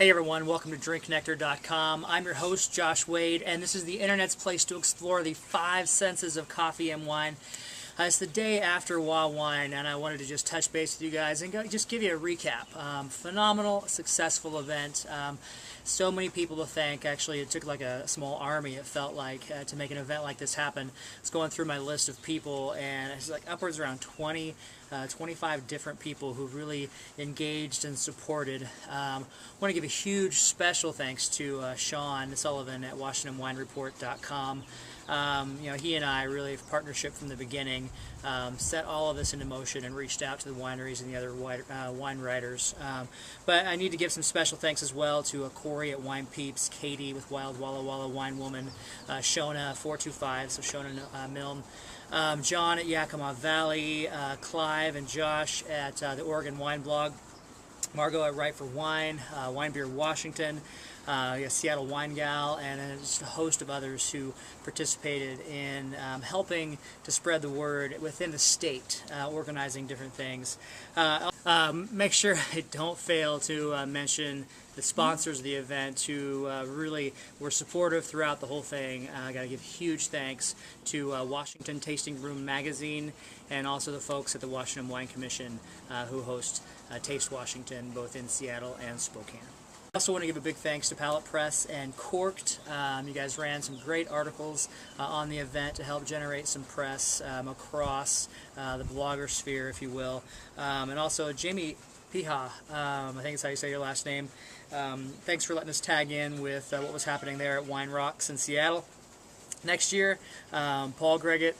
Hey everyone, welcome to drinknectar.com. I'm your host, Josh Wade, and this is the internet's place to explore the five senses of coffee and wine. It's the day after WAWine, and I wanted to just touch base with you guys and just give you a recap. Phenomenal, successful event. So many people to thank. Actually, it took like a small army, it felt like, to make an event like this happen. I was going through my list of people, and it's like upwards around 25 different people who really engaged and supported. I want to give a huge special thanks to Sean Sullivan at WashingtonWineReport.com. He and I really have partnership from the beginning, set all of this into motion and reached out to the wineries and the other wine writers. But I need to give some special thanks as well to Corey at Wine Peeps, Katie with Wild Walla Walla Wine Woman, Shona 425, so Shona Milne, John at Yakima Valley, Clive and Josh at the Oregon Wine Blog, Margot at Right for Wine, Wine Beer Washington, Seattle Wine Gal, and just a host of others who participated in helping to spread the word within the state, organizing different things. Make sure I don't fail to mention the sponsors of the event who really were supportive throughout the whole thing. I got to give huge thanks to Washington Tasting Room Magazine and also the folks at the Washington Wine Commission who host Taste Washington both in Seattle and Spokane. I also want to give a big thanks to Palette Press and Corked. You guys ran some great articles on the event to help generate some press across the blogger sphere, if you will. And also Jamie Piha, I think is how you say your last name. Thanks for letting us tag in with what was happening there at Wine Rocks in Seattle. Next year, Paul Greggett,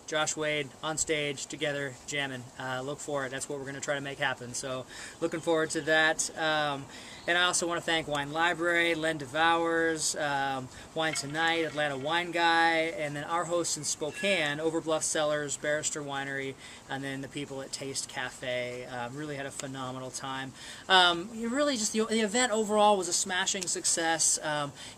Josh Wade on stage together jamming. Look for it. That's what we're going to try to make happen. So looking forward to that. And I also want to thank Wine Library, Len Devours, Wine Tonight, Atlanta Wine Guy, and then our hosts in Spokane, Overbluff Cellars, Barrister Winery, and then the people at Taste Cafe. Really had a phenomenal time. Really just the event overall was a smashing success.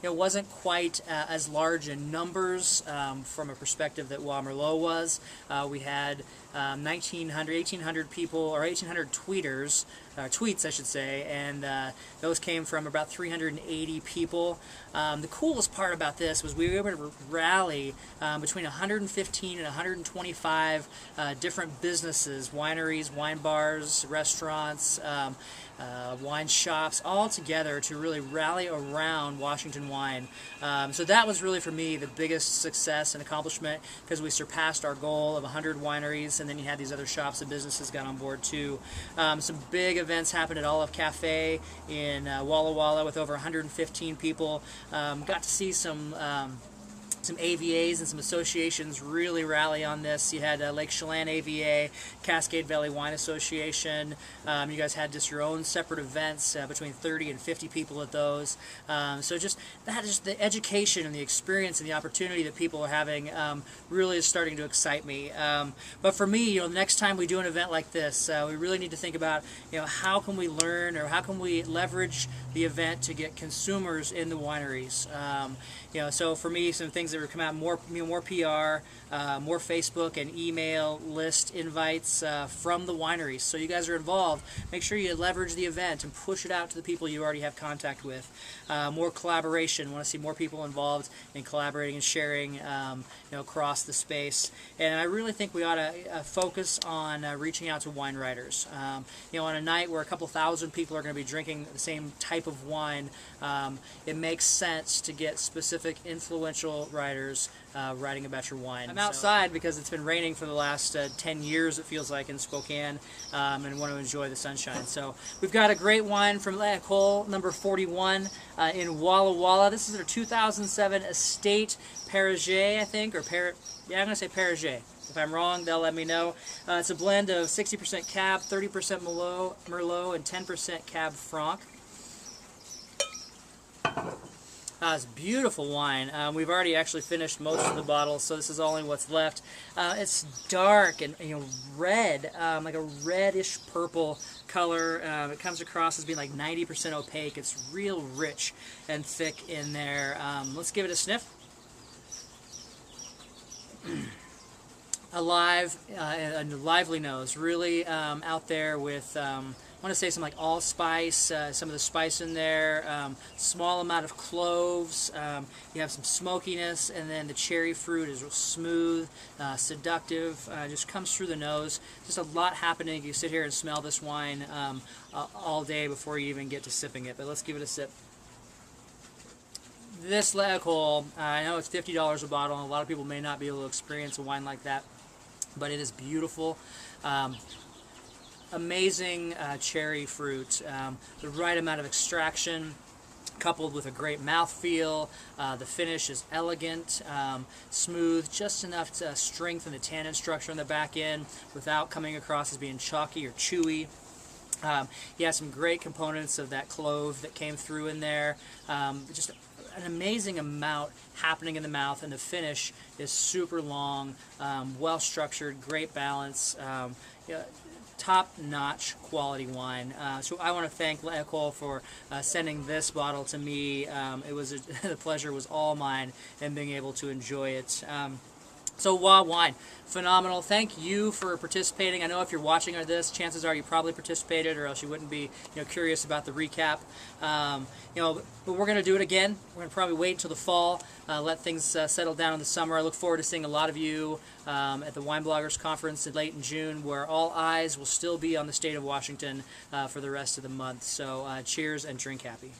It wasn't quite as large in numbers from a perspective that Wa Merlot was. We had 1,800 people, or 1,800 tweeters, tweets I should say, and those came from about 380 people. The coolest part about this was we were able to rally between 115 and 125 different businesses, wineries, wine bars, restaurants, wine shops, all together to really rally around Washington wine. So that was really for me the biggest success and accomplishment, because we surpassed our goal of 100 wineries, and then you had these other shops and businesses got on board too. Some big events happened at Olive Cafe in Walla Walla with over 115 people. Got to see some AVAs and some associations really rally on this. You had Lake Chelan AVA, Cascade Valley Wine Association. You guys had just your own separate events, between 30 and 50 people at those. So just the education and the experience and the opportunity that people are having really is starting to excite me. But for me, next time we do an event like this, we really need to think about, how can we learn, or how can we leverage the event to get consumers in the wineries. So for me, some things that would come out, more PR, more Facebook and email list invites from the wineries. So you guys are involved. Make sure you leverage the event and push it out to the people you already have contact with. More collaboration. Want to see more people involved in collaborating and sharing, across the space. And I really think we ought to focus on reaching out to wine writers. On a night where a couple thousand people are going to be drinking the same type of wine, it makes sense to get specific influential writers writing about your wine. I'm outside because it's been raining for the last 10 years, it feels like, in Spokane, and want to enjoy the sunshine. So we've got a great wine from La École, number 41, in Walla Walla. This is their 2007 Estate Perrier, I think, or yeah, I'm going to say Perrier. If I'm wrong, they'll let me know. It's a blend of 60% Cab, 30% Merlot, and 10% Cab Franc. It's beautiful wine. We've already actually finished most of the bottle, so this is only what's left. It's dark and red, like a reddish purple color. It comes across as being like 90% opaque. It's real rich and thick in there. Let's give it a sniff. A lively nose, really out there with want to say some like allspice, some of the spice in there, small amount of cloves. You have some smokiness, and then the cherry fruit is real smooth, seductive, just comes through the nose. Just a lot happening. You sit here and smell this wine all day before you even get to sipping it. But let's give it a sip. This L'Ecole, I know it's $50 a bottle, and a lot of people may not be able to experience a wine like that, but it is beautiful. Amazing cherry fruit, the right amount of extraction, coupled with a great mouthfeel. The finish is elegant, smooth, just enough to strengthen the tannin structure in the back end without coming across as being chalky or chewy. You have some great components of that clove that came through in there. Just an amazing amount happening in the mouth, and the finish is super long, well structured, great balance. Top-notch quality wine. So I want to thank L'Ecole for sending this bottle to me. It was the pleasure was all mine in being able to enjoy it. So WAWine, phenomenal. Thank you for participating. I know if you're watching this, chances are you probably participated, or else you wouldn't be, curious about the recap. But we're going to do it again. We're going to probably wait until the fall, let things settle down in the summer. I look forward to seeing a lot of you at the Wine Bloggers Conference late in June, where all eyes will still be on the state of Washington for the rest of the month. So cheers and drink happy.